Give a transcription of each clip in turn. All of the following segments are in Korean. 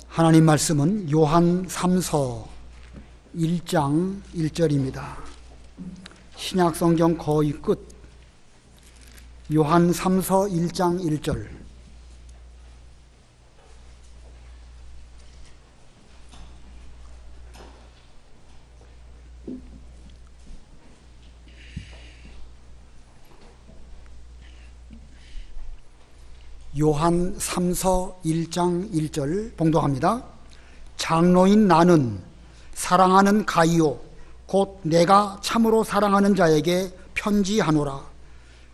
하나님 말씀은 요한 3서 1장 1절입니다. 신약 성경 거의 끝. 요한 3서 1장 1절. 요한 3서 1장 1절 봉독합니다. 장로인 나는 사랑하는 가이오 곧 내가 참으로 사랑하는 자에게 편지하노라.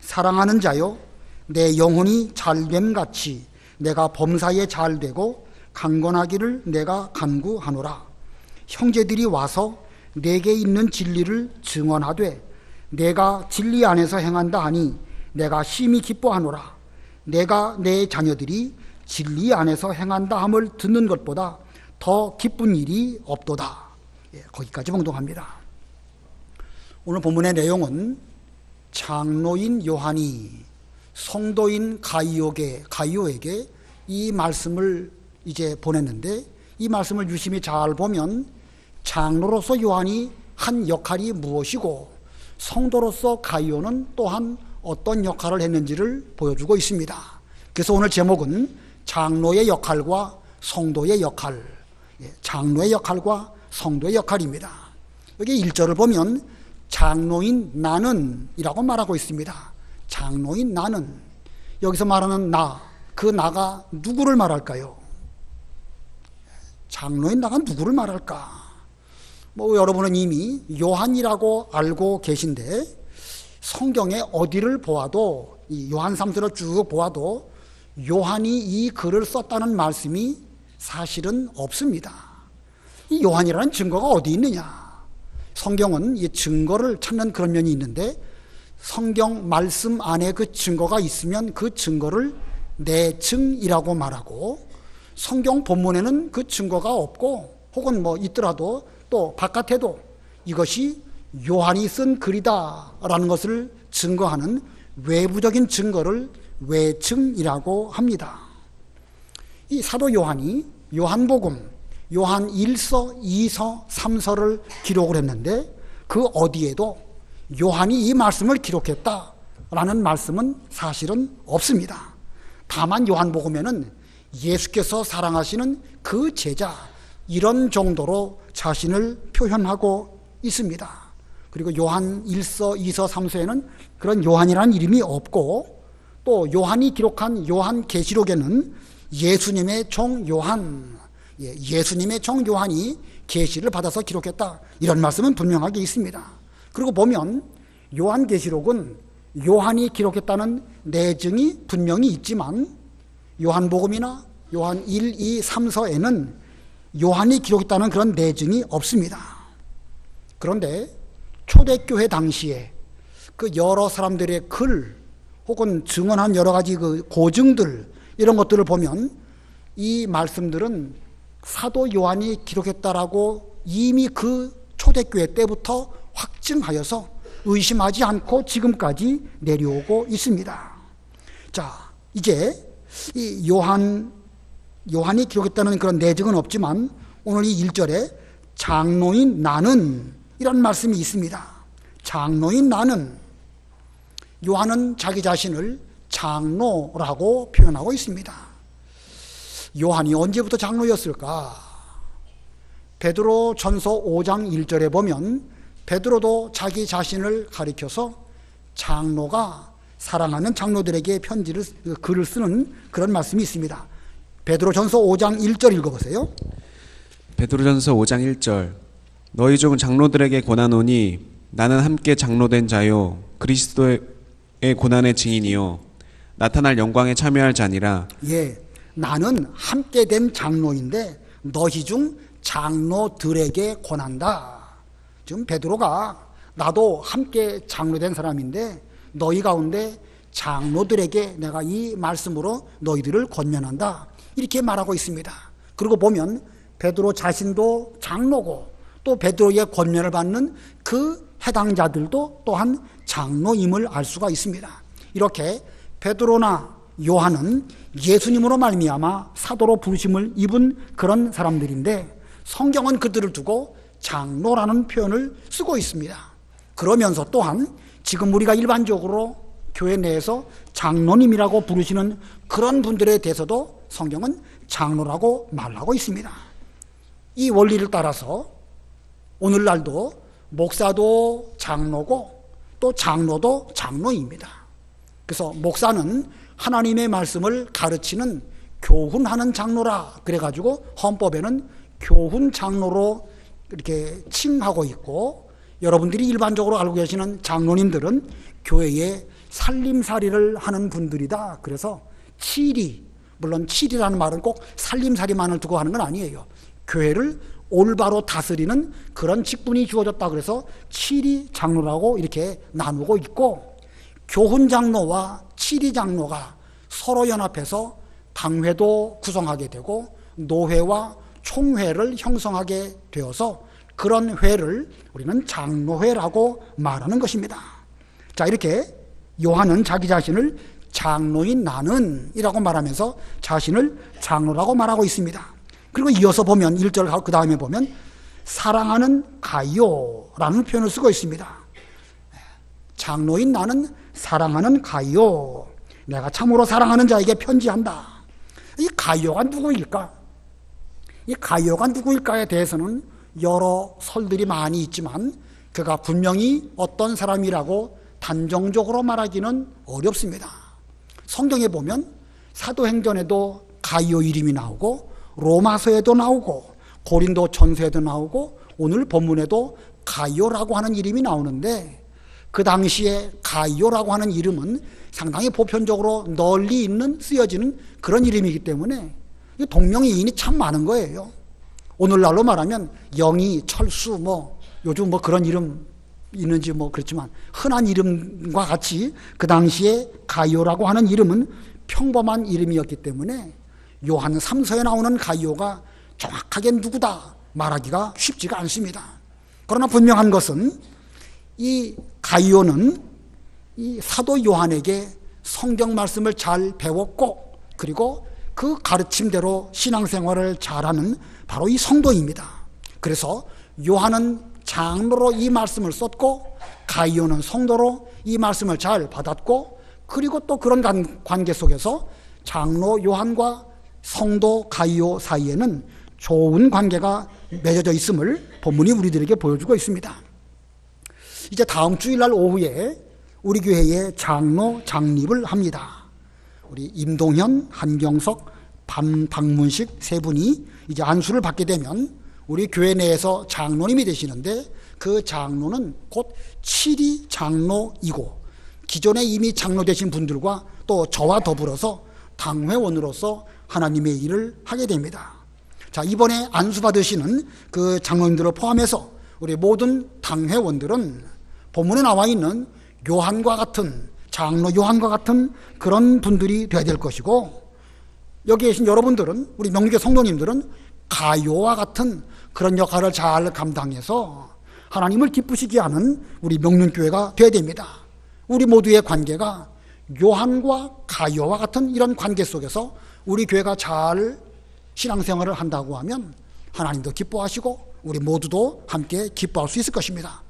사랑하는 자여, 내 영혼이 잘됨같이 내가 범사에 잘되고 강건하기를 내가 간구하노라. 형제들이 와서 내게 있는 진리를 증언하되 내가 진리 안에서 행한다 하니 내가 심히 기뻐하노라. 내가 내 자녀들이 진리 안에서 행한다 함을 듣는 것보다 더 기쁜 일이 없도다. 거기까지 봉독합니다. 오늘 본문의 내용은 장로인 요한이 성도인 가이오에게 이 말씀을 이제 보냈는데, 이 말씀을 유심히 잘 보면 장로로서 요한이 한 역할이 무엇이고 성도로서 가이오는 또한 어떤 역할을 했는지를 보여주고 있습니다. 그래서 오늘 제목은 장로의 역할과 성도의 역할, 장로의 역할과 성도의 역할입니다. 여기 1절을 보면 장로인 나는 이라고 말하고 있습니다. 장로인 나는, 여기서 말하는 나, 그 나가 누구를 말할까요? 장로인 나가 누구를 말할까? 여러분은 이미 요한이라고 알고 계신데, 성경에 어디를 보아도, 이 요한 3서를 쭉 보아도 요한이 이 글을 썼다는 말씀이 사실은 없습니다. 이 요한이라는 증거가 어디 있느냐? 성경은 이 증거를 찾는 그런 면이 있는데, 성경 말씀 안에 그 증거가 있으면 그 증거를 내증이라고 말하고, 성경 본문에는 그 증거가 없고 혹은 있더라도 또 바깥에도 이것이 요한이 쓴 글이다라는 것을 증거하는 외부적인 증거를 외증이라고 합니다. 이 사도 요한이 요한복음, 요한 1서, 2서, 3서를 기록을 했는데 그 어디에도 요한이 이 말씀을 기록했다라는 말씀은 사실은 없습니다. 다만 요한복음에는 예수께서 사랑하시는 그 제자, 이런 정도로 자신을 표현하고 있습니다. 그리고 요한 1서, 2서, 3서에는 그런 요한이라는 이름이 없고, 또 요한이 기록한 요한 계시록에는 예수님의 종 요한, 예수님의 종 요한이 계시를 받아서 기록했다, 이런 말씀은 분명하게 있습니다. 그리고 보면 요한 계시록은 요한이 기록했다는 내증이 분명히 있지만 요한복음이나 요한 1, 2, 3서에는 요한이 기록했다는 그런 내증이 없습니다. 그런데 초대교회 당시에 그 여러 사람들의 글 혹은 증언한 여러 가지 그 고증들, 이런 것들을 보면 이 말씀들은 사도 요한이 기록했다라고 이미 그 초대교회 때부터 확증하여서 의심하지 않고 지금까지 내려오고 있습니다. 자, 이제 이 요한이 기록했다는 그런 내증은 없지만 오늘 이 1절에 장로인 나는 이런 말씀이 있습니다. 장로인 나는, 요한은 자기 자신을 장로라고 표현하고 있습니다. 요한이 언제부터 장로였을까? 베드로 전서 5장 1절에 보면 베드로도 자기 자신을 가리켜서 장로가 사랑하는 장로들에게 글을 쓰는 그런 말씀이 있습니다. 베드로 전서 5장 1절 읽어보세요. 베드로 전서 5장 1절. 너희 중 장로들에게 권하노니 나는 함께 장로된 자요 그리스도의 고난의 증인이요 나타날 영광에 참여할 자니라. 나는 함께 된 장로인데 너희 중 장로들에게 권한다. 지금 베드로가 나도 함께 장로된 사람인데 너희 가운데 장로들에게 내가 이 말씀으로 너희들을 권면한다, 이렇게 말하고 있습니다. 그리고 보면 베드로 자신도 장로고 또 베드로의 권면을 받는 그 해당자들도 또한 장로임을 알 수가 있습니다. 이렇게 베드로나 요한은 예수님으로 말미암아 사도로 부르심을 입은 그런 사람들인데 성경은 그들을 두고 장로라는 표현을 쓰고 있습니다. 그러면서 또한 지금 우리가 일반적으로 교회 내에서 장로님이라고 부르시는 그런 분들에 대해서도 성경은 장로라고 말하고 있습니다. 이 원리를 따라서 오늘날도 목사도 장로고 또 장로도 장로입니다. 그래서 목사는 하나님의 말씀을 가르치는 교훈하는 장로라 그래가지고 헌법에는 교훈 장로로 이렇게 칭하고 있고, 여러분들이 일반적으로 알고 계시는 장로님들은 교회에 살림살이를 하는 분들이다. 그래서 칠이, 물론 칠이라는 말은 꼭 살림살이만을 두고 하는 건 아니에요. 교회를 올바로 다스리는 그런 직분이 주어졌다. 그래서 칠이 장로라고 이렇게 나누고 있고, 교훈 장로와 칠이 장로가 서로 연합해서 당회도 구성하게 되고 노회와 총회를 형성하게 되어서 그런 회를 우리는 장로회라고 말하는 것입니다. 자, 이렇게 요한은 자기 자신을 장로인 나는 이라고 말하면서 자신을 장로라고 말하고 있습니다. 그리고 이어서 보면 1절 그 다음에 보면 사랑하는 가이오라는 표현을 쓰고 있습니다. 장로인 나는 사랑하는 가이오, 내가 참으로 사랑하는 자에게 편지한다. 이 가이오가 누구일까? 이 가이오가 누구일까에 대해서는 여러 설들이 많이 있지만 그가 분명히 어떤 사람이라고 단정적으로 말하기는 어렵습니다. 성경에 보면 사도행전에도 가이오 이름이 나오고 로마서에도 나오고 고린도 전서에도 나오고 오늘 본문에도 가이오라고 하는 이름이 나오는데, 그 당시에 가이오라고 하는 이름은 상당히 보편적으로 널리 쓰여지는 그런 이름이기 때문에 동명이인이 참 많은 거예요. 오늘날로 말하면 영희, 철수, 요즘 그런 이름 있는지 그렇지만 흔한 이름과 같이 그 당시에 가이오라고 하는 이름은 평범한 이름이었기 때문에 요한 3서에 나오는 가이오가 정확하게 누구다 말하기가 쉽지가 않습니다. 그러나 분명한 것은 이 가이오는 이 사도 요한에게 성경 말씀을 잘 배웠고 그리고 그 가르침대로 신앙생활을 잘하는 바로 이 성도입니다. 그래서 요한은 장로로 이 말씀을 썼고 가이오는 성도로 이 말씀을 잘 받았고, 그리고 또 그런 관계 속에서 장로 요한과 성도 가이오 사이에는 좋은 관계가 맺어져 있음을 본문이 우리들에게 보여주고 있습니다. 이제 다음 주일날 오후에 우리 교회에 장로 장립을 합니다. 우리 임동현, 한경석, 박문식 세 분이 이제 안수를 받게 되면 우리 교회 내에서 장로님이 되시는데, 그 장로는 곧 칠이 장로이고 기존에 이미 장로 되신 분들과 또 저와 더불어서 당회원으로서 하나님의 일을 하게 됩니다. 자, 이번에 안수 받으시는 그 장로님들을 포함해서 우리 모든 당회원들은 본문에 나와 있는 요한과 같은, 장로 요한과 같은 그런 분들이 되어야 될 것이고, 여기 계신 여러분들은, 우리 명리교 성도님들은 가요와 같은 그런 역할을 잘 감당해서 하나님을 기쁘시게 하는 우리 명륜교회가 되어야 됩니다. 우리 모두의 관계가 요한과 가요와 같은 이런 관계 속에서 우리 교회가 잘 신앙생활을 한다고 하면 하나님도 기뻐하시고 우리 모두도 함께 기뻐할 수 있을 것입니다.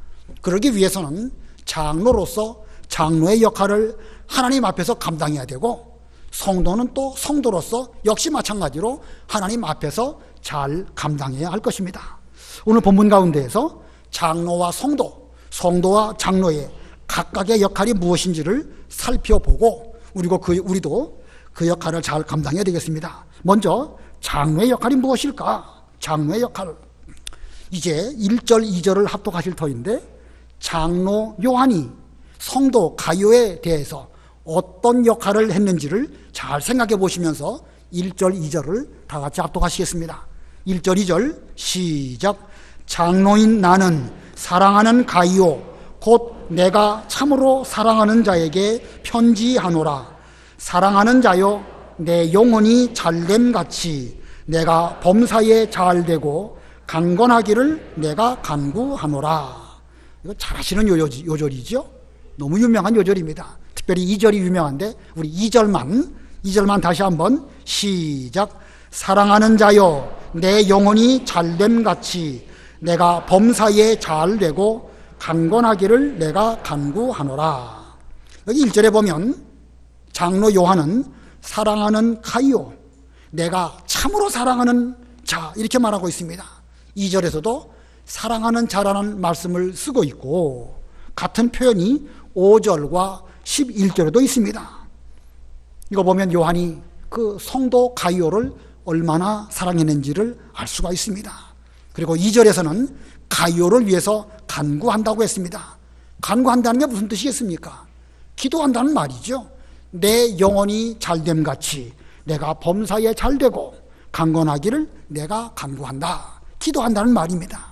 그러기 위해서는 장로로서 장로의 역할을 하나님 앞에서 감당해야 되고, 성도는 또 성도로서 역시 마찬가지로 하나님 앞에서 잘 감당해야 할 것입니다. 오늘 본문 가운데에서 장로와 성도, 성도와 장로의 각각의 역할이 무엇인지를 살펴보고 우리도 그 역할을 잘 감당해야 되겠습니다. 먼저 장로의 역할이 무엇일까? 장로의 역할. 이제 1절, 2절을 합독하실 터인데, 장로 요한이 성도 가요에 대해서 어떤 역할을 했는지를 잘 생각해 보시면서 1절, 2절을 다 같이 합독하시겠습니다. 1절, 2절 시작. 장로인 나는 사랑하는 가이오 곧 내가 참으로 사랑하는 자에게 편지하노라. 사랑하는 자여, 내 영혼이 잘됨같이 내가 범사에 잘되고 강건하기를 내가 간구하노라. 이거 잘 아시는 요절이죠? 너무 유명한 요절입니다. 특별히 2절이 유명한데 우리 2절만 2절만 다시 한번 시작. 사랑하는 자여 내 영혼이 잘됨같이 내가 범사에 잘되고 강건하기를 내가 간구하노라. 여기 1절에 보면 장로 요한은 사랑하는 가이오, 내가 참으로 사랑하는 자, 이렇게 말하고 있습니다. 2절에서도 사랑하는 자라는 말씀을 쓰고 있고 같은 표현이 5절과 11절에도 있습니다. 이거 보면 요한이 그 성도 가이오를 얼마나 사랑했는지를 알 수가 있습니다. 그리고 2절에서는 가이오를 위해서 간구한다고 했습니다. 간구한다는 게 무슨 뜻이겠습니까? 기도한다는 말이죠. 내 영혼이 잘됨같이 내가 범사에 잘되고 강건하기를 내가 간구한다. 기도한다는 말입니다.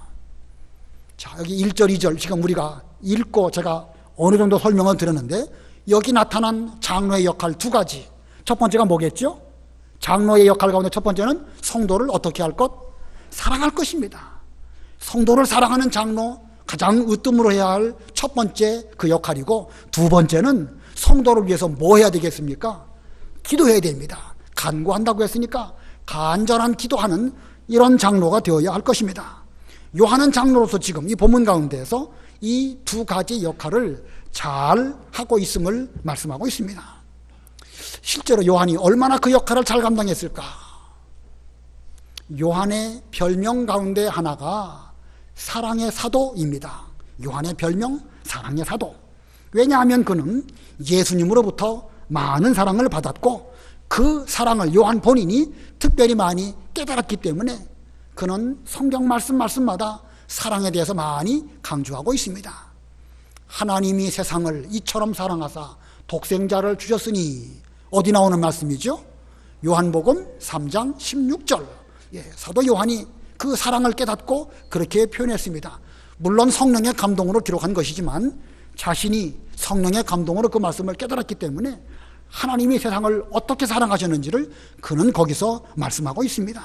자, 여기 1절, 2절 지금 우리가 읽고 제가 어느 정도 설명을 드렸는데 여기 나타난 장로의 역할 두 가지. 첫 번째가 뭐겠죠? 장로의 역할 가운데 첫 번째는 성도를 어떻게 할 것? 사랑할 것입니다. 성도를 사랑하는 장로, 가장 으뜸으로 해야 할 첫 번째 그 역할이고, 두 번째는 성도를 위해서 뭐 해야 되겠습니까? 기도해야 됩니다. 간구한다고 했으니까 간절한 기도하는 이런 장로가 되어야 할 것입니다. 요한은 장로로서 지금 이 본문 가운데에서 이 두 가지 역할을 잘 하고 있음을 말씀하고 있습니다. 실제로 요한이 얼마나 그 역할을 잘 감당했을까? 요한의 별명 가운데 하나가 사랑의 사도입니다. 요한의 별명 사랑의 사도. 왜냐하면 그는 예수님으로부터 많은 사랑을 받았고 그 사랑을 요한 본인이 특별히 많이 깨달았기 때문에 그는 성경 말씀마다 사랑에 대해서 많이 강조하고 있습니다. 하나님이 세상을 이처럼 사랑하사 독생자를 주셨으니, 어디 나오는 말씀이죠? 요한복음 3장 16절. 사도 요한이 그 사랑을 깨닫고 그렇게 표현했습니다. 물론 성령의 감동으로 기록한 것이지만 자신이 성령의 감동으로 그 말씀을 깨달았기 때문에 하나님이 세상을 어떻게 사랑하셨는지를 그는 거기서 말씀하고 있습니다.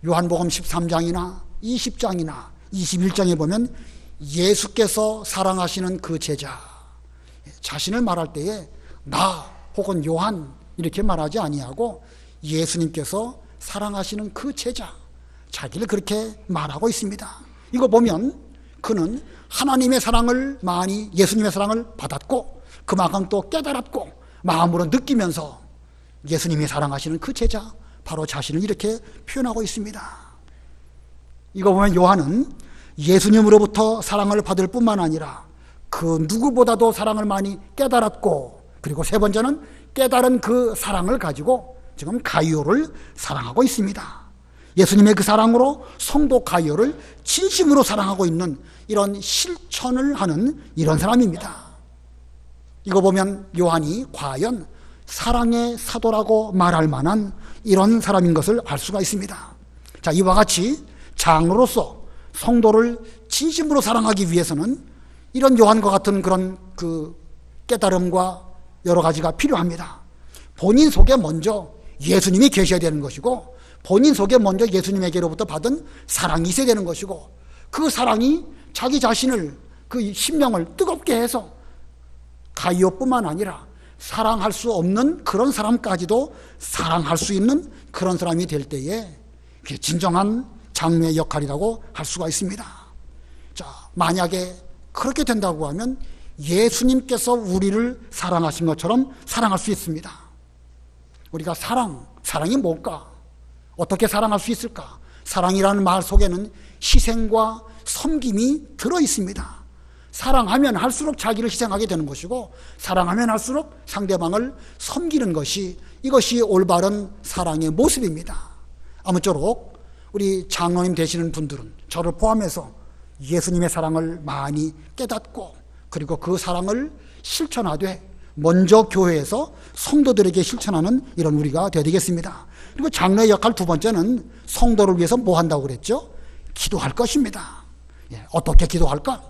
요한복음 13장이나 20장이나 21장에 보면 예수께서 사랑하시는 그 제자, 자신을 말할 때에 나 혹은 요한 이렇게 말하지 아니하고 예수님께서 사랑하시는 그 제자, 자기를 그렇게 말하고 있습니다. 이거 보면 그는 하나님의 사랑을 많이, 예수님의 사랑을 받았고 그만큼 또 깨달았고 마음으로 느끼면서 예수님이 사랑하시는 그 제자, 바로 자신을 이렇게 표현하고 있습니다. 이거 보면 요한은 예수님으로부터 사랑을 받을 뿐만 아니라 그 누구보다도 사랑을 많이 깨달았고, 그리고 세 번째는 깨달은 그 사랑을 가지고 지금 가이오를 사랑하고 있습니다. 예수님의 그 사랑으로 성도 가이오를 진심으로 사랑하고 있는 이런 실천을 하는 이런 사람입니다. 이거 보면 요한이 과연 사랑의 사도라고 말할 만한 이런 사람인 것을 알 수가 있습니다. 자, 이와 같이 장로로서 성도를 진심으로 사랑하기 위해서는 이런 요한과 같은 그런 그 깨달음과 여러 가지가 필요합니다. 본인 속에 먼저 예수님이 계셔야 되는 것이고, 본인 속에 먼저 예수님에게로부터 받은 사랑이 있어야 되는 것이고, 그 사랑이 자기 자신을, 그 심령을 뜨겁게 해서 가이오뿐만 아니라 사랑할 수 없는 그런 사람까지도 사랑할 수 있는 그런 사람이 될 때에 그게 진정한 장로의 역할이라고 할 수가 있습니다. 자, 만약에 그렇게 된다고 하면 예수님께서 우리를 사랑하신 것처럼 사랑할 수 있습니다. 우리가 사랑이 뭘까? 어떻게 사랑할 수 있을까? 사랑이라는 말 속에는 희생과 섬김이 들어 있습니다. 사랑하면 할수록 자기를 희생하게 되는 것이고, 사랑하면 할수록 상대방을 섬기는 것이, 이것이 올바른 사랑의 모습입니다. 아무쪼록 우리 장로님 되시는 분들은 저를 포함해서 예수님의 사랑을 많이 깨닫고, 그리고 그 사랑을 실천하되 먼저 교회에서 성도들에게 실천하는 이런 우리가 되어야 되겠습니다. 그리고 장로의 역할 두 번째는 성도를 위해서 뭐 한다고 그랬죠? 기도할 것입니다. 어떻게 기도할까?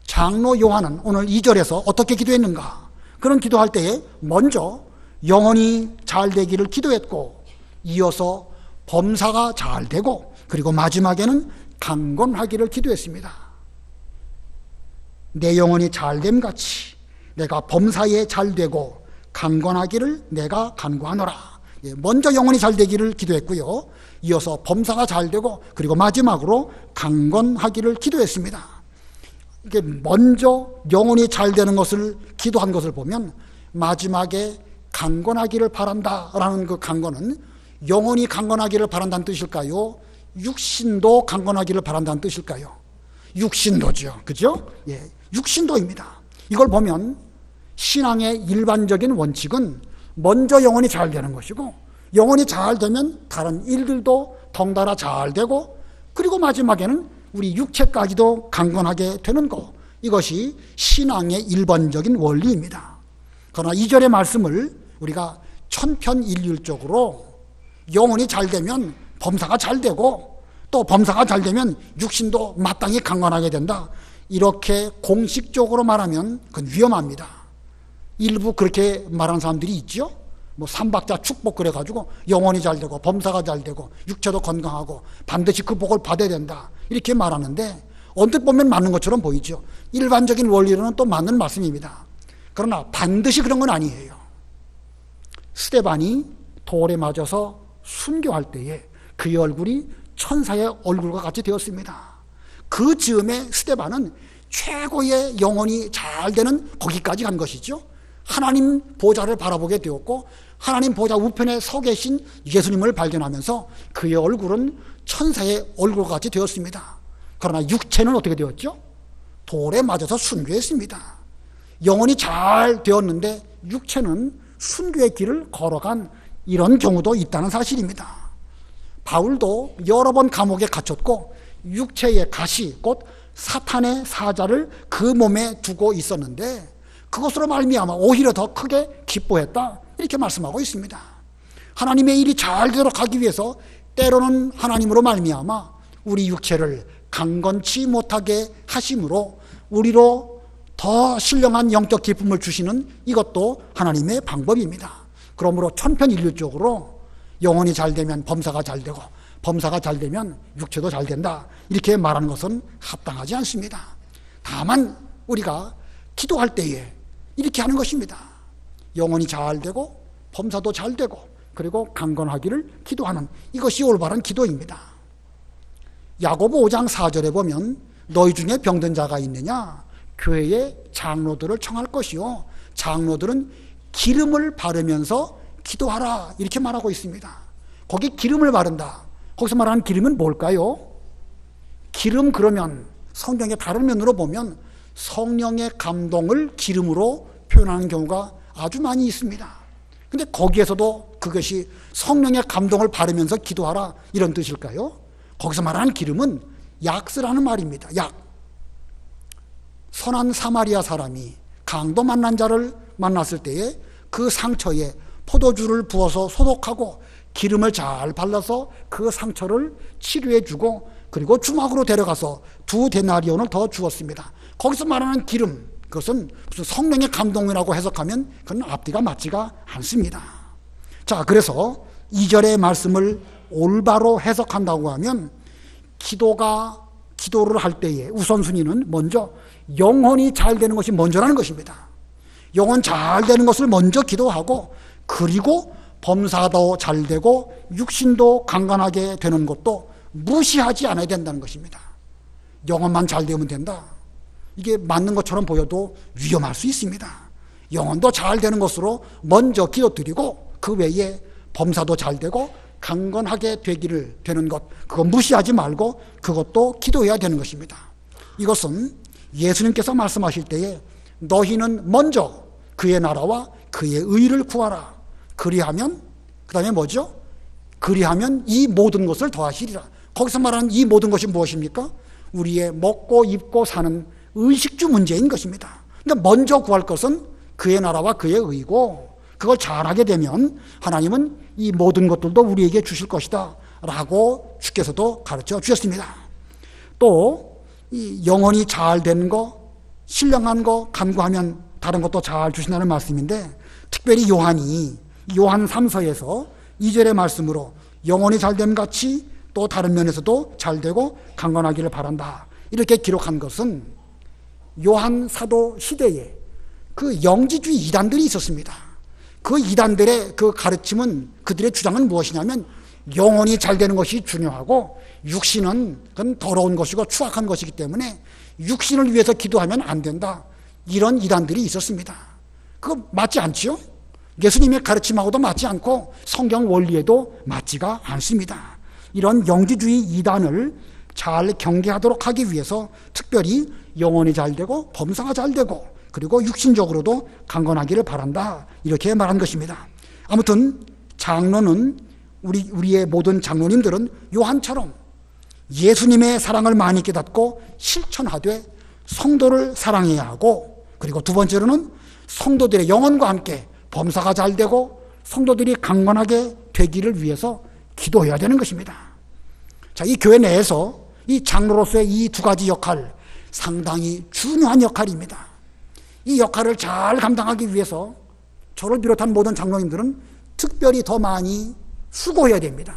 장로 요한은 오늘 2절에서 어떻게 기도했는가? 그런 기도할 때에 먼저 영혼이 잘 되기를 기도했고, 이어서 범사가 잘 되고, 그리고 마지막에는 강건하기를 기도했습니다. 내 영혼이 잘됨같이 내가 범사에 잘 되고 강건하기를 내가 간구하노라. 먼저 영혼이 잘 되기를 기도했고요. 이어서 범사가 잘 되고 그리고 마지막으로 강건하기를 기도했습니다. 이게 먼저 영혼이 잘 되는 것을 기도한 것을 보면 마지막에 강건하기를 바란다라는 그 강건은 영혼이 강건하기를 바란다는 뜻일까요? 육신도 강건하기를 바란다는 뜻일까요? 육신도죠. 그죠? 예, 육신도입니다. 이걸 보면 신앙의 일반적인 원칙은 먼저 영혼이 잘 되는 것이고 영혼이 잘 되면 다른 일들도 덩달아 잘 되고 그리고 마지막에는 우리 육체까지도 강건하게 되는 것. 이것이 신앙의 일반적인 원리입니다. 그러나 2절의 말씀을 우리가 천편일률적으로 영혼이 잘 되면 범사가 잘 되고 또 범사가 잘 되면 육신도 마땅히 강건하게 된다. 이렇게 공식적으로 말하면 그건 위험합니다. 일부 그렇게 말하는 사람들이 있죠. 뭐 삼박자 축복 그래가지고 영혼이 잘 되고 범사가 잘 되고 육체도 건강하고 반드시 그 복을 받아야 된다. 이렇게 말하는데 언뜻 보면 맞는 것처럼 보이죠. 일반적인 원리로는 또 맞는 말씀입니다. 그러나 반드시 그런 건 아니에요. 스데반이 돌에 맞아서 순교할 때에 그의 얼굴이 천사의 얼굴과 같이 되었습니다. 그 즈음에 스데반은 최고의 영혼이 잘 되는 거기까지 간 것이죠. 하나님 보좌를 바라보게 되었고 하나님 보좌 우편에 서 계신 예수님을 발견하면서 그의 얼굴은 천사의 얼굴과 같이 되었습니다. 그러나 육체는 어떻게 되었죠? 돌에 맞아서 순교했습니다. 영혼이 잘 되었는데 육체는 순교의 길을 걸어간 이런 경우도 있다는 사실입니다. 바울도 여러 번 감옥에 갇혔고 육체의 가시 곧 사탄의 사자를 그 몸에 두고 있었는데 그것으로 말미암아 오히려 더 크게 기뻐했다 이렇게 말씀하고 있습니다. 하나님의 일이 잘 되도록 하기 위해서 때로는 하나님으로 말미암아 우리 육체를 강건치 못하게 하심으로 우리로 더 신령한 영적 기쁨을 주시는 이것도 하나님의 방법입니다. 그러므로 천편일률적으로 영혼이 잘 되면 범사가 잘 되고 범사가 잘 되면 육체도 잘 된다 이렇게 말하는 것은 합당하지 않습니다. 다만 우리가 기도할 때에 이렇게 하는 것입니다. 영혼이 잘 되고 범사도 잘 되고 그리고 강건하기를 기도하는 이것이 올바른 기도입니다. 야고보 5장 4절에 보면 너희 중에 병든 자가 있느냐 교회의 장로들을 청할 것이요 장로들은 기름을 바르면서 기도하라 이렇게 말하고 있습니다. 거기 기름을 바른다. 거기서 말하는 기름은 뭘까요? 기름 그러면 성경의 다른 면으로 보면 성령의 감동을 기름으로 표현하는 경우가 아주 많이 있습니다. 근데 거기에서도 그것이 성령의 감동을 바르면서 기도하라 이런 뜻일까요? 거기서 말하는 기름은 약스라는 말입니다. 약. 선한 사마리아 사람이 강도 만난 자를 만났을 때에 그 상처에 포도주를 부어서 소독하고 기름을 잘 발라서 그 상처를 치료해 주고 그리고 주막으로 데려가서 2데나리온을 더 주었습니다. 거기서 말하는 기름 그것은 무슨 성령의 감동이라고 해석하면 그건 앞뒤가 맞지가 않습니다. 자, 그래서 2절의 말씀을 올바로 해석한다고 하면 기도를 할 때에 우선순위는 먼저 영혼이 잘 되는 것이 먼저라는 것입니다. 영혼 잘 되는 것을 먼저 기도하고 그리고 범사도 잘 되고 육신도 강건하게 되는 것도 무시하지 않아야 된다는 것입니다. 영혼만 잘 되면 된다. 이게 맞는 것처럼 보여도 위험할 수 있습니다. 영혼도 잘 되는 것으로 먼저 기도드리고 그 외에 범사도 잘 되고 강건하게 되는 것 그거 무시하지 말고 그것도 기도해야 되는 것입니다. 이것은 예수님께서 말씀하실 때에 너희는 먼저 그의 나라와 그의 의를 구하라. 그리하면 그 다음에 뭐죠? 그리하면 이 모든 것을 더하시리라. 거기서 말하는 이 모든 것이 무엇입니까? 우리의 먹고 입고 사는 의식주 문제인 것입니다. 근데 먼저 구할 것은 그의 나라와 그의 의고 그걸 잘하게 되면 하나님은 이 모든 것들도 우리에게 주실 것이다 라고 주께서도 가르쳐 주셨습니다. 또 이 영혼이 잘 된 거 신령한 거 간구하면 다른 것도 잘 주신다는 말씀인데 특별히 요한이 요한 3서에서 2절의 말씀으로 영혼이 잘됨 같이 또 다른 면에서도 잘 되고 강건하기를 바란다 이렇게 기록한 것은 요한 사도 시대에 그 영지주의 이단들이 있었습니다. 그 이단들의 그 가르침은, 그들의 주장은 무엇이냐면 영혼이 잘 되는 것이 중요하고 육신은 그건 더러운 것이고 추악한 것이기 때문에 육신을 위해서 기도하면 안 된다. 이런 이단들이 있었습니다. 그거 맞지 않지요? 예수님의 가르침하고도 맞지 않고 성경 원리에도 맞지가 않습니다. 이런 영지주의 이단을 잘 경계하도록 하기 위해서 특별히 영혼이 잘 되고 범사가 잘 되고 그리고 육신적으로도 강건하기를 바란다. 이렇게 말한 것입니다. 아무튼 장로는 우리의 모든 장로님들은 요한처럼 예수님의 사랑을 많이 깨닫고 실천하되 성도를 사랑해야 하고, 그리고 두 번째로는 성도들의 영혼과 함께 범사가 잘 되고 성도들이 강건하게 되기를 위해서 기도해야 되는 것입니다. 자, 이 교회 내에서 이 장로로서의 이 두 가지 역할, 상당히 중요한 역할입니다. 이 역할을 잘 감당하기 위해서 저를 비롯한 모든 장로님들은 특별히 더 많이 수고해야 됩니다.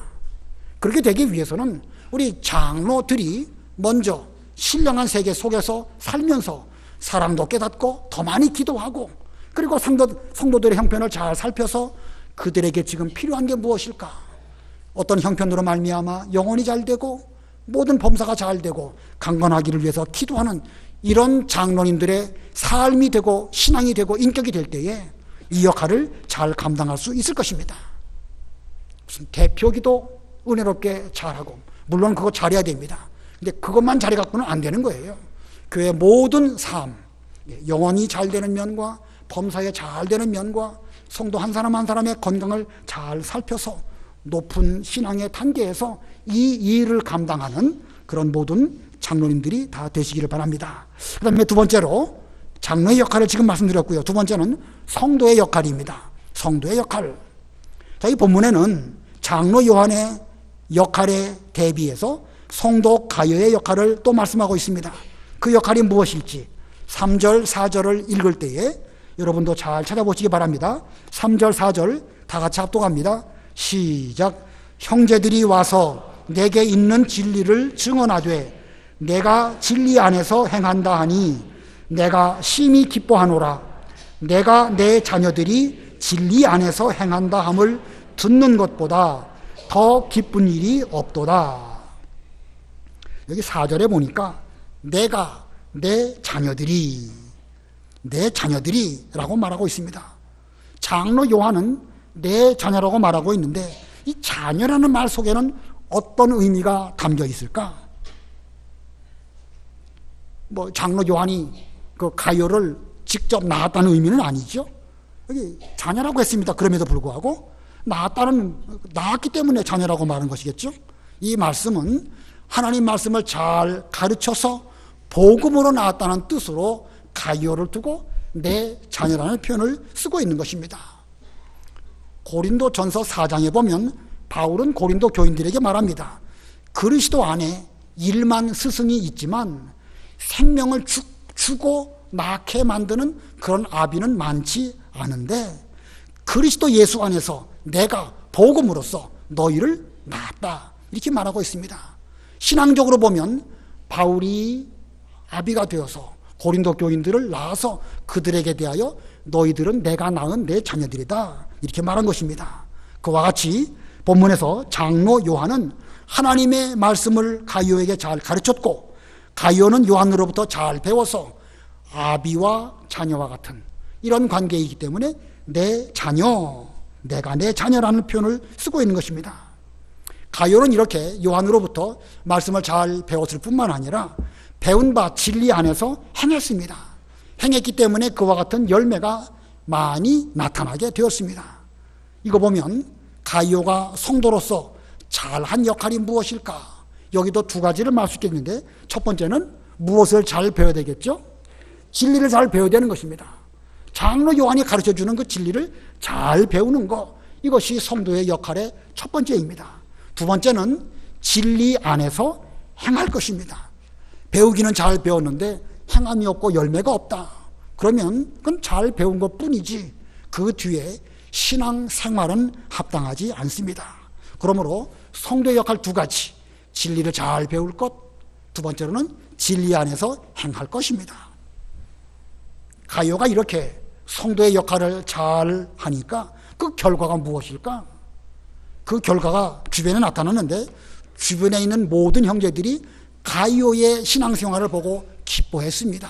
그렇게 되기 위해서는 우리 장로들이 먼저 신령한 세계 속에서 살면서 사랑도 깨닫고 더 많이 기도하고, 그리고 성도들의 형편을 잘 살펴서 그들에게 지금 필요한 게 무엇일까, 어떤 형편으로 말미암아 영혼이 잘 되고 모든 범사가 잘 되고 강건하기를 위해서 기도하는 이런 장로님들의 삶이 되고 신앙이 되고 인격이 될 때에 이 역할을 잘 감당할 수 있을 것입니다. 무슨 대표기도 은혜롭게 잘하고, 물론 그거 잘해야 됩니다. 근데 그것만 잘해갖고는 안 되는 거예요. 교회 모든 삶, 영혼이 잘 되는 면과 범사에 잘 되는 면과 성도 한 사람 한 사람의 건강을 잘 살펴서 높은 신앙의 단계에서 이 일을 감당하는 그런 모든 장로님들이 다 되시기를 바랍니다. 그 다음에 두 번째로 장로의 역할을 지금 말씀드렸고요. 두 번째는 성도의 역할입니다. 성도의 역할. 자, 이 본문에는 장로 요한의 역할에 대비해서 성도 가요의 역할을 또 말씀하고 있습니다. 그 역할이 무엇일지 3절, 4절을 읽을 때에 여러분도 잘 찾아보시기 바랍니다. 3절, 4절 다 같이 합독합니다. 시작. 형제들이 와서 내게 있는 진리를 증언하되 내가 진리 안에서 행한다 하니 내가 심히 기뻐하노라. 내가 내 자녀들이 진리 안에서 행한다 함을 듣는 것보다 더 기쁜 일이 없도다. 여기 4절에 보니까 내가 내 자녀들이 라고 말하고 있습니다. 장로 요한은 내 자녀라고 말하고 있는데 이 자녀라는 말 속에는 어떤 의미가 담겨 있을까? 뭐 장로 요한이 그 가요를 직접 낳았다는 의미는 아니죠. 여기 자녀라고 했습니다. 그럼에도 불구하고 낳았기 때문에 자녀라고 말한 것이겠죠. 이 말씀은 하나님 말씀을 잘 가르쳐서 복음으로 낳았다는 뜻으로 가요를 두고 내 자녀라는 표현을 쓰고 있는 것입니다. 고린도 전서 4장에 보면 바울은 고린도 교인들에게 말합니다. 그리스도 안에 1만 스승이 있지만 생명을 주고 낳게 만드는 그런 아비는 많지 않은데 그리스도 예수 안에서 내가 복음으로써 너희를 낳았다. 이렇게 말하고 있습니다. 신앙적으로 보면 바울이 아비가 되어서 고린도 교인들을 낳아서 그들에게 대하여 너희들은 내가 낳은 내 자녀들이다. 이렇게 말한 것입니다. 그와 같이 본문에서 장로 요한은 하나님의 말씀을 가이오에게 잘 가르쳤고 가이오는 요한으로부터 잘 배워서 아비와 자녀와 같은 이런 관계이기 때문에 내 자녀, 내가 내 자녀라는 표현을 쓰고 있는 것입니다. 가이오는 이렇게 요한으로부터 말씀을 잘 배웠을 뿐만 아니라 배운 바 진리 안에서 행했습니다. 행했기 때문에 그와 같은 열매가 많이 나타나게 되었습니다. 이거 보면 가이오가 성도로서 잘한 역할이 무엇일까? 여기도 두 가지를 말할 수 있겠는데 첫 번째는 무엇을 잘 배워야 되겠죠? 진리를 잘 배워야 되는 것입니다. 장로 요한이 가르쳐주는 그 진리를 잘 배우는 것, 이것이 성도의 역할의 첫 번째입니다. 두 번째는 진리 안에서 행할 것입니다. 배우기는 잘 배웠는데 행함이 없고 열매가 없다. 그러면 그건 잘 배운 것 뿐이지 그 뒤에 신앙 생활은 합당하지 않습니다. 그러므로 성도의 역할 두 가지, 진리를 잘 배울 것, 두 번째로는 진리 안에서 행할 것입니다. 가이오가 이렇게 성도의 역할을 잘 하니까 그 결과가 무엇일까? 그 결과가 주변에 나타났는데 주변에 있는 모든 형제들이 가이오의 신앙생활을 보고 기뻐했습니다.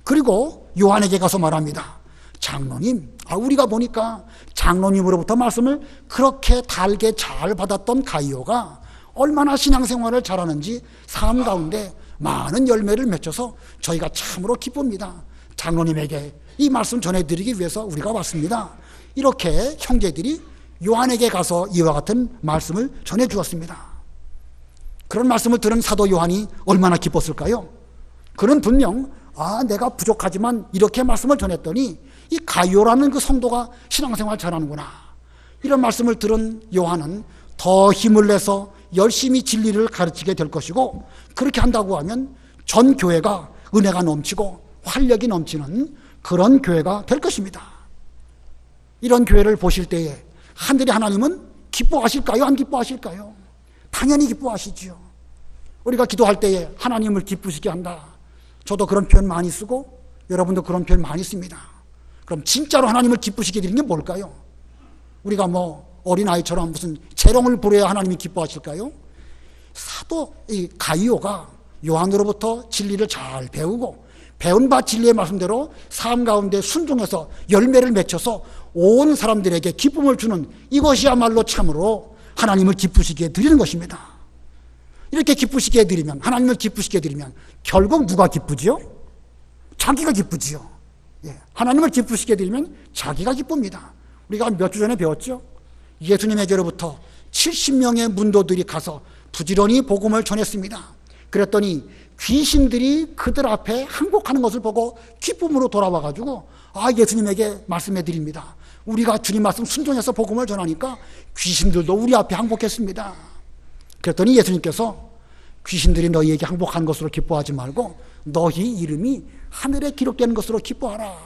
그리고 요한에게 가서 말합니다. 장로님, 우리가 보니까 장로님으로부터 말씀을 그렇게 달게 잘 받았던 가이오가 얼마나 신앙생활을 잘하는지 삶 가운데 많은 열매를 맺혀서 저희가 참으로 기쁩니다. 장로님에게 이 말씀 전해드리기 위해서 우리가 왔습니다. 이렇게 형제들이 요한에게 가서 이와 같은 말씀을 전해주었습니다. 그런 말씀을 들은 사도 요한이 얼마나 기뻤을까요? 그는 분명 내가 부족하지만 이렇게 말씀을 전했더니 이 가이오라는 그 성도가 신앙생활 잘하는구나, 이런 말씀을 들은 요한은 더 힘을 내서 열심히 진리를 가르치게 될 것이고, 그렇게 한다고 하면 전 교회가 은혜가 넘치고 활력이 넘치는 그런 교회가 될 것입니다. 이런 교회를 보실 때에 하늘의 하나님은 기뻐하실까요? 안 기뻐하실까요? 당연히 기뻐하시지요. 우리가 기도할 때에 하나님을 기쁘시게 한다, 저도 그런 표현 많이 쓰고 여러분도 그런 표현 많이 씁니다. 그럼 진짜로 하나님을 기쁘시게 드리는 게 뭘까요? 우리가 어린아이처럼 무슨 재롱을 부려야 하나님이 기뻐하실까요? 사도 이 가이오가 요한으로부터 진리를 잘 배우고 배운 바 진리의 말씀대로 삶 가운데 순종해서 열매를 맺혀서 온 사람들에게 기쁨을 주는, 이것이야말로 참으로 하나님을 기쁘시게 드리는 것입니다. 이렇게 기쁘시게 해드리면, 하나님을 기쁘시게 해드리면 결국 누가 기쁘지요? 자기가 기쁘지요. 하나님을 기쁘시게 해드리면 자기가 기쁩니다. 우리가 몇 주 전에 배웠죠? 예수님에게로부터 70명의 문도들이 가서 부지런히 복음을 전했습니다. 그랬더니 귀신들이 그들 앞에 항복하는 것을 보고 기쁨으로 돌아와가지고 예수님에게 말씀해 드립니다. 우리가 주님 말씀 순종해서 복음을 전하니까 귀신들도 우리 앞에 항복했습니다. 그랬더니 예수님께서 귀신들이 너희에게 항복한 것으로 기뻐하지 말고 너희 이름이 하늘에 기록되는 것으로 기뻐하라.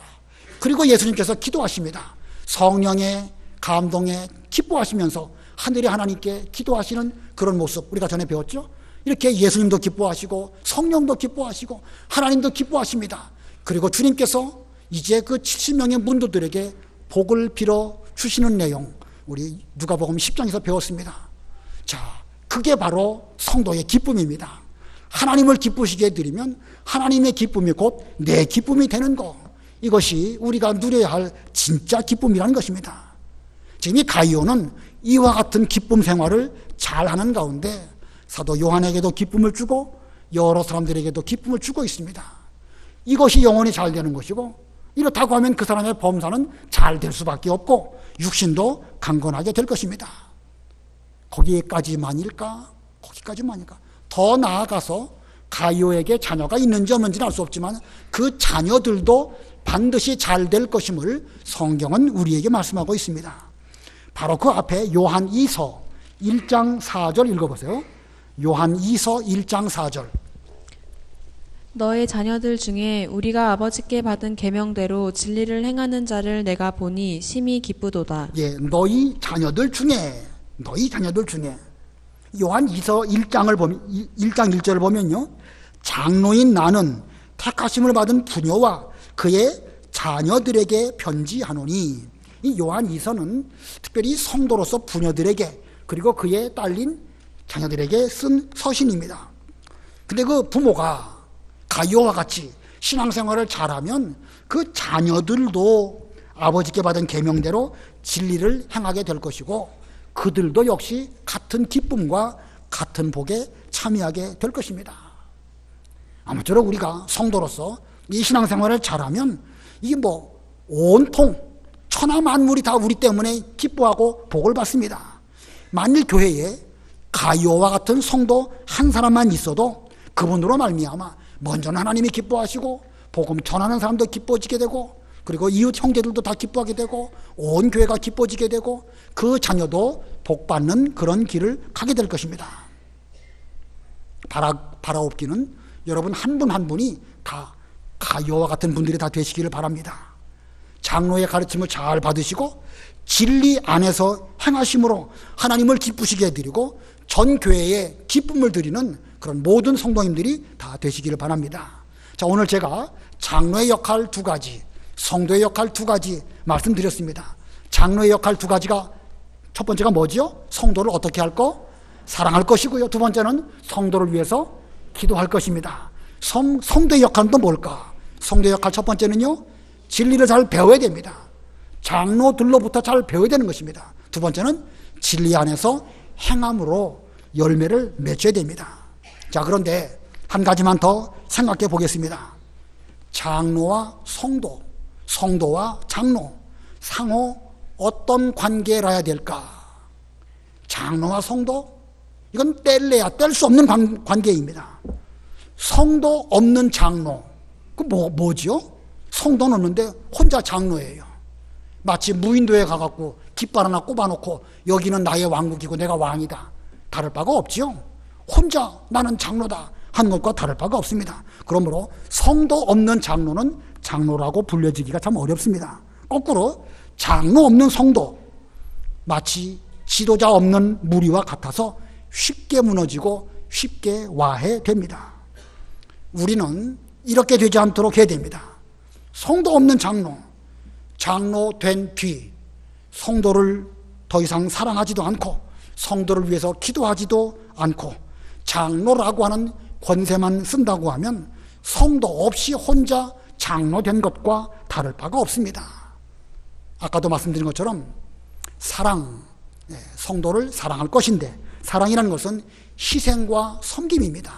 그리고 예수님께서 기도하십니다. 성령의 감동에 기뻐하시면서 하늘의 하나님께 기도하시는 그런 모습, 우리가 전에 배웠죠? 이렇게 예수님도 기뻐하시고 성령도 기뻐하시고 하나님도 기뻐하십니다. 그리고 주님께서 이제 그 70명의 문도들에게 복을 빌어 주시는 내용, 우리 누가복음 10장에서 배웠습니다. 자, 그게 바로 성도의 기쁨입니다. 하나님을 기쁘시게 해드리면 하나님의 기쁨이 곧 내 기쁨이 되는 것, 이것이 우리가 누려야 할 진짜 기쁨이라는 것입니다. 지금 이 가이오는 이와 같은 기쁨 생활을 잘하는 가운데 사도 요한에게도 기쁨을 주고 여러 사람들에게도 기쁨을 주고 있습니다. 이것이 영혼이 잘 되는 것이고, 이렇다고 하면 그 사람의 범사는 잘 될 수밖에 없고 육신도 강건하게 될 것입니다. 거기까지만일까? 더 나아가서 가이오에게 자녀가 있는지 없는지는 알 수 없지만 그 자녀들도 반드시 잘 될 것임을 성경은 우리에게 말씀하고 있습니다. 바로 그 앞에 요한 2서 1장 4절 읽어보세요. 요한 2서 1장 4절. 너의 자녀들 중에 우리가 아버지께 받은 계명대로 진리를 행하는 자를 내가 보니 심히 기쁘도다. 너희 자녀들 중에 요한 2서 1장을 보면 1장 1절을 보면요, 장로인 나는 택하심을 받은 부녀와 그의 자녀들에게 편지하노니, 이 요한 2서는 특별히 성도로서 부녀들에게 그리고 그의 딸린 자녀들에게 쓴 서신입니다. 근데 그 부모가 가이오와 같이 신앙생활을 잘하면 그 자녀들도 아버지께 받은 계명대로 진리를 행하게 될 것이고 그들도 역시 같은 기쁨과 같은 복에 참여하게 될 것입니다. 아무쪼록 우리가 성도로서 이 신앙생활을 잘하면 이게 온통 천하 만물이 다 우리 때문에 기뻐하고 복을 받습니다. 만일 교회에 가이오와 같은 성도 한 사람만 있어도 그분으로 말미암아 먼저는 하나님이 기뻐하시고 복음 전하는 사람도 기뻐지게 되고 그리고 이웃 형제들도 다 기뻐하게 되고 온 교회가 기뻐지게 되고 그 자녀도 복받는 그런 길을 가게 될 것입니다. 바라옵기는 여러분 한 분 한 분이 다 가이오와 같은 분들이 다 되시기를 바랍니다. 장로의 가르침을 잘 받으시고 진리 안에서 행하심으로 하나님을 기쁘시게 해드리고 전 교회에 기쁨을 드리는 그런 모든 성도님들이 다 되시기를 바랍니다. 자, 오늘 제가 장로의 역할 2가지, 성도의 역할 두 가지 말씀드렸습니다. 장로의 역할 두 가지가, 첫 번째가 뭐지요? 성도를 어떻게 할 거? 사랑할 것이고요. 두 번째는 성도를 위해서 기도할 것입니다. 성도의 역할은 또 뭘까? 성도의 역할 첫 번째는요, 진리를 잘 배워야 됩니다. 장로들로부터 잘 배워야 되는 것입니다. 두 번째는 진리 안에서 행함으로 열매를 맺어야 됩니다. 자, 그런데 한 가지만 더 생각해 보겠습니다. 장로와 성도, 성도와 장로, 상호 어떤 관계라야 될까? 장로와 성도, 이건 뗄래야 뗄 수 없는 관계입니다. 성도 없는 장로, 그 뭐지요? 성도는 없는데 혼자 장로예요. 마치 무인도에 가갖고 깃발 하나 꼽아놓고 여기는 나의 왕국이고 내가 왕이다, 다를 바가 없지요. 혼자 나는 장로다 하는 것과 다를 바가 없습니다. 그러므로 성도 없는 장로는 장로라고 불려지기가 참 어렵습니다. 거꾸로 장로 없는 성도, 마치 지도자 없는 무리와 같아서 쉽게 무너지고 쉽게 와해됩니다. 우리는 이렇게 되지 않도록 해야 됩니다. 성도 없는 장로, 장로 된 뒤 성도를 더 이상 사랑하지도 않고 성도를 위해서 기도하지도 않고 장로라고 하는 권세만 쓴다고 하면 성도 없이 혼자 장로 된 것과 다를 바가 없습니다. 아까도 말씀드린 것처럼 사랑, 성도를 사랑할 것인데, 사랑이라는 것은 희생과 섬김입니다.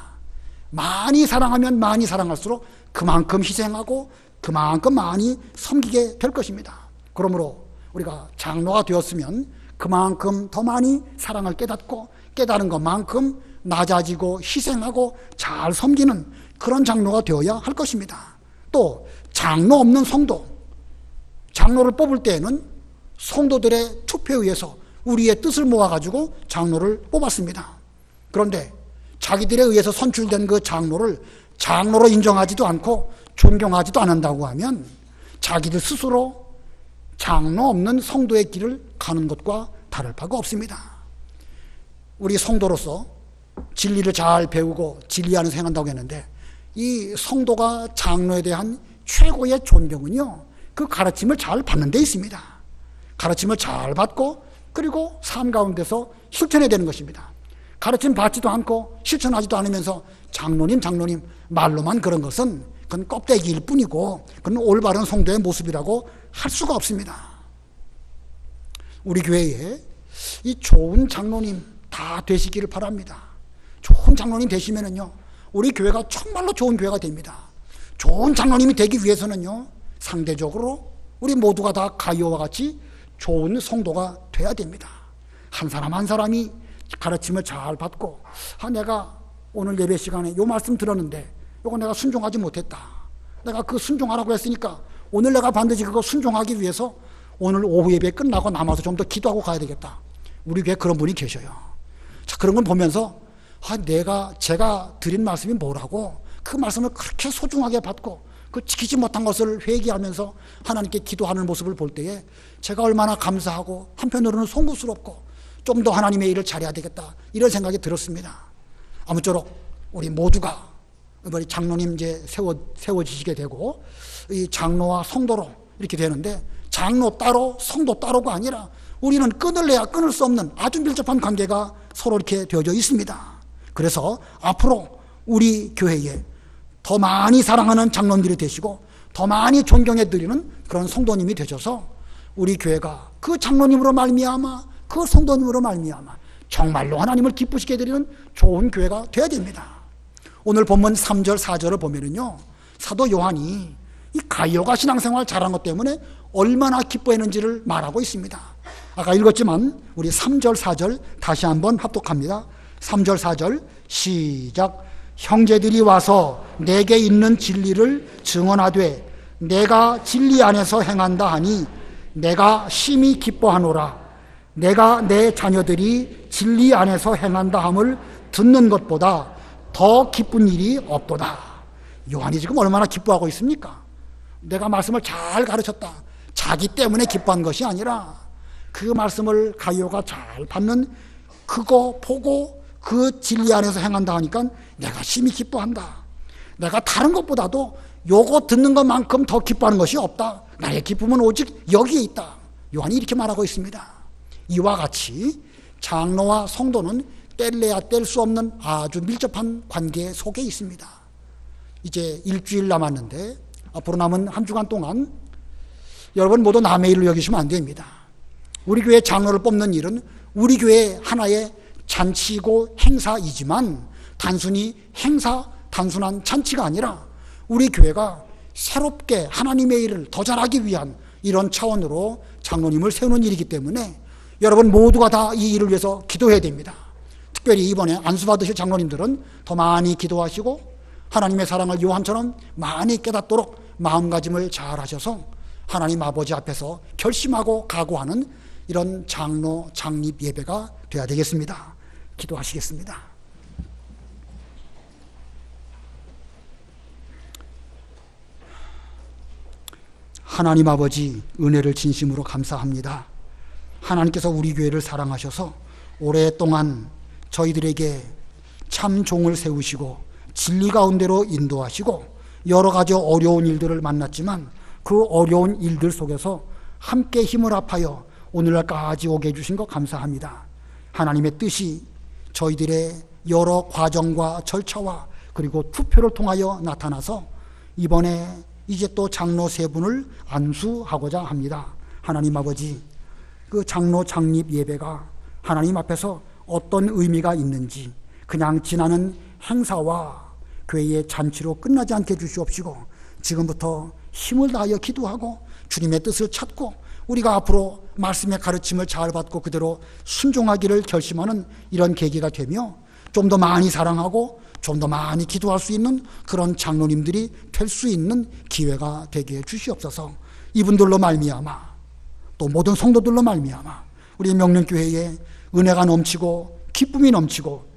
많이 사랑하면 많이 사랑할수록 그만큼 희생하고 그만큼 많이 섬기게 될 것입니다. 그러므로 우리가 장로가 되었으면 그만큼 더 많이 사랑을 깨닫고 깨달은 것만큼 낮아지고 희생하고 잘 섬기는 그런 장로가 되어야 할 것입니다. 또 장로 없는 성도, 장로를 뽑을 때에는 성도들의 투표에 의해서 우리의 뜻을 모아가지고 장로를 뽑았습니다. 그런데 자기들에 의해서 선출된 그 장로를 장로로 인정하지도 않고 존경하지도 않는다고 하면 자기들 스스로 장로 없는 성도의 길을 가는 것과 다를 바가 없습니다. 우리 성도로서 진리를 잘 배우고 진리 안에서 행한다고 했는데, 이 성도가 장로에 대한 최고의 존경은요, 그 가르침을 잘 받는 데 있습니다. 가르침을 잘 받고 그리고 삶 가운데서 실천해야 되는 것입니다. 가르침 받지도 않고 실천하지도 않으면서 장로님 말로만 그런 것은 그건 껍데기일 뿐이고 그건 올바른 성도의 모습이라고 할 수가 없습니다. 우리 교회에 이 좋은 장로님 다 되시기를 바랍니다. 좋은 장로님 되시면은요, 우리 교회가 정말로 좋은 교회가 됩니다. 좋은 장로님이 되기 위해서는요, 상대적으로 우리 모두가 다 가이오와 같이 좋은 성도가 돼야 됩니다. 한 사람 한 사람이 가르침을 잘 받고, 내가 오늘 예배 시간에 요 말씀 들었는데 요거 내가 순종하지 못했다, 내가 그 순종하라고 했으니까 오늘 내가 반드시 그거 순종하기 위해서 오늘 오후 예배 끝나고 남아서 좀 더 기도하고 가야 되겠다. 우리 교회에 그런 분이 계셔요. 자, 그런 걸 보면서 제가 드린 말씀이 뭐라고 그 말씀을 그렇게 소중하게 받고 그 지키지 못한 것을 회개하면서 하나님께 기도하는 모습을 볼 때에 제가 얼마나 감사하고 한편으로는 송구스럽고 좀 더 하나님의 일을 잘해야 되겠다, 이런 생각이 들었습니다. 아무쪼록 우리 모두가 이번에 장로님 이제 세워지시게 되고 이 장로와 성도로 이렇게 되는데, 장로 따로 성도 따로가 아니라 우리는 끊을래야 끊을 수 없는 아주 밀접한 관계가 서로 이렇게 되어져 있습니다. 그래서 앞으로 우리 교회에 더 많이 사랑하는 장로님들이 되시고 더 많이 존경해 드리는 그런 성도님이 되셔서 우리 교회가 그 장로님으로 말미암아 그 성도님으로 말미암아 정말로 하나님을 기쁘시게 드리는 좋은 교회가 되어야 됩니다. 오늘 본문 3절 4절을 보면은요, 사도 요한이 이 가이오가 신앙생활 잘한 것 때문에 얼마나 기뻐했는지를 말하고 있습니다. 아까 읽었지만 우리 3절 4절 다시 한번 합독합니다. 3절 4절 시작. 형제들이 와서 내게 있는 진리를 증언하되 내가 진리 안에서 행한다 하니 내가 심히 기뻐하노라. 내가 내 자녀들이 진리 안에서 행한다 함을 듣는 것보다 더 기쁜 일이 없도다. 요한이 지금 얼마나 기뻐하고 있습니까? 내가 말씀을 잘 가르쳤다, 자기 때문에 기뻐한 것이 아니라 그 말씀을 가이오가 잘 받는 그거 보고 그 진리 안에서 행한다 하니까 내가 심히 기뻐한다. 내가 다른 것보다도 요거 듣는 것만큼 더 기뻐하는 것이 없다. 나의 기쁨은 오직 여기에 있다. 요한이 이렇게 말하고 있습니다. 이와 같이 장로와 성도는 뗄래야 뗄 수 없는 아주 밀접한 관계 속에 있습니다. 이제 일주일 남았는데 앞으로 남은 한 주간 동안 여러분 모두 남의 일로 여기시면 안 됩니다. 우리 교회 장로를 뽑는 일은 우리 교회 하나의 잔치이고 행사이지만 단순히 단순한 잔치가 아니라 우리 교회가 새롭게 하나님의 일을 더 잘하기 위한 이런 차원으로 장로님을 세우는 일이기 때문에 여러분 모두가 다 이 일을 위해서 기도해야 됩니다. 특별히 이번에 안수받으실 장로님들은 더 많이 기도하시고 하나님의 사랑을 요한처럼 많이 깨닫도록 마음가짐을 잘 하셔서 하나님 아버지 앞에서 결심하고 각오하는 이런 장로 장립 예배가 돼야 되겠습니다. 기도하시겠습니다. 하나님 아버지, 은혜를 진심으로 감사합니다. 하나님께서 우리 교회를 사랑하셔서 오랫동안 저희들에게 참 종을 세우시고 진리 가운데로 인도하시고 여러 가지 어려운 일들을 만났지만 그 어려운 일들 속에서 함께 힘을 합하여 오늘날까지 오게 해주신 것 감사합니다. 하나님의 뜻이 저희들의 여러 과정과 절차와 그리고 투표를 통하여 나타나서 이번에 이제 또 장로 세 분을 안수하고자 합니다. 하나님 아버지, 그 장로 창립 예배가 하나님 앞에서 어떤 의미가 있는지 그냥 지나는 행사와 교회의 잔치로 끝나지 않게 해주시옵시고 지금부터 힘을 다하여 기도하고 주님의 뜻을 찾고 우리가 앞으로 말씀의 가르침을 잘 받고 그대로 순종하기를 결심하는 이런 계기가 되며 좀 더 많이 사랑하고 좀 더 많이 기도할 수 있는 그런 장로님들이 될 수 있는 기회가 되게 해 주시옵소서. 이분들로 말미암아 또 모든 성도들로 말미암아 우리 명륜교회에 은혜가 넘치고 기쁨이 넘치고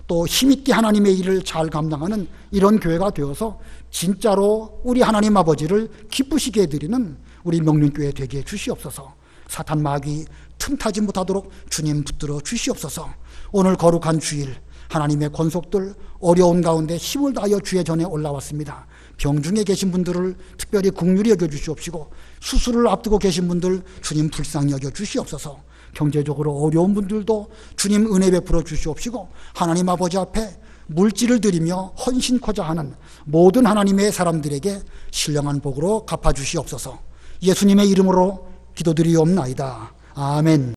또 힘있게 하나님의 일을 잘 감당하는 이런 교회가 되어서 진짜로 우리 하나님 아버지를 기쁘시게 해드리는 우리 명륜교회 되게 해 주시옵소서. 사탄 마귀 틈타지 못하도록 주님 붙들어 주시옵소서. 오늘 거룩한 주일 하나님의 권속들 어려운 가운데 힘을 다하여 주의 전에 올라왔습니다. 병중에 계신 분들을 특별히 긍휼히 여겨주시옵시고 수술을 앞두고 계신 분들 주님 불쌍히 여겨주시옵소서. 경제적으로 어려운 분들도 주님 은혜 베풀어 주시옵시고 하나님 아버지 앞에 물질을 드리며 헌신코자 하는 모든 하나님의 사람들에게 신령한 복으로 갚아주시옵소서. 예수님의 이름으로 기도드리옵나이다. 아멘.